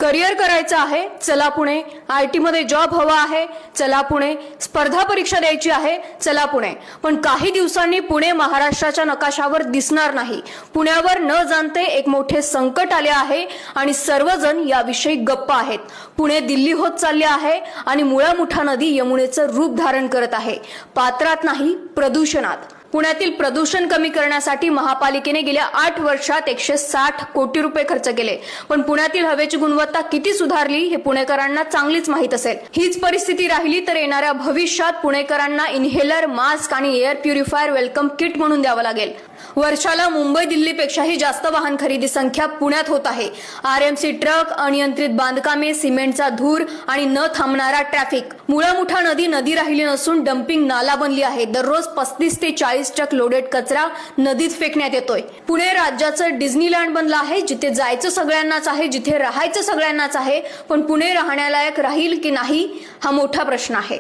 Career करायचं आहे, चला पुणे. IT मध्ये जॉब हवा आहे, चला पुणे. स्पर्धा परीक्षा द्यायची आहे, चला पुणे. पण काही दिवसांनी पुणे महाराष्ट्राच्या नकाशावर दिसणार नाही. पुण्यावर न जाणते एक मोठे संकट आले आहे आणि सर्वजण याविषयी गप्प आहेत. पुणे दिल्ली होत चालले आहे आणि मुळा मुठा नदी यमुनेचं रूप धारण करत आहे. पात्रात नाही, प्रदूषणात. पुण्यातील प्रदूषण कमी करण्यासाठी महापालिकेने गेल्या 8 वर्षात 160 कोटी रुपये खर्च केले. पण पुण्यातील हवेची गुणवत्ता किती सुधारली हे पुणेकरांना चांगलीच माहीत असेल. हीच परिस्थिती राहिली तर येणाऱ्या भविष्यात पुणेकरांना इन्हेलर, मास्क आणि एअर प्युरिफायर वेलकम किट म्हणून द्यावं लागेल. वर्षाला मुंबई दिल्लीपेक्षाही जास्त वाहन खरेदी संख्या पुण्यात होत आहे. RMC ट्रक, अनियंत्रित बांधकामे, सिमेंटचा धूर आणि न थांबणारा ट्रॅफिक. मुळा मुठा नदी राहिली नसून डम्पिंग नाला बनली आहे. दररोज 35 ते 40 ट्रक लोडेड कचरा नदीत फेकण्यात येतोय. पुणे राज्याचं डिझनीलँड बनलं आहे, जिथे जायचं सगळ्यांनाच आहे, जिथे राहायचं सगळ्यांनाच आहे. पण पुणे राहण्यालायक राहील की नाही हा मोठा प्रश्न आहे.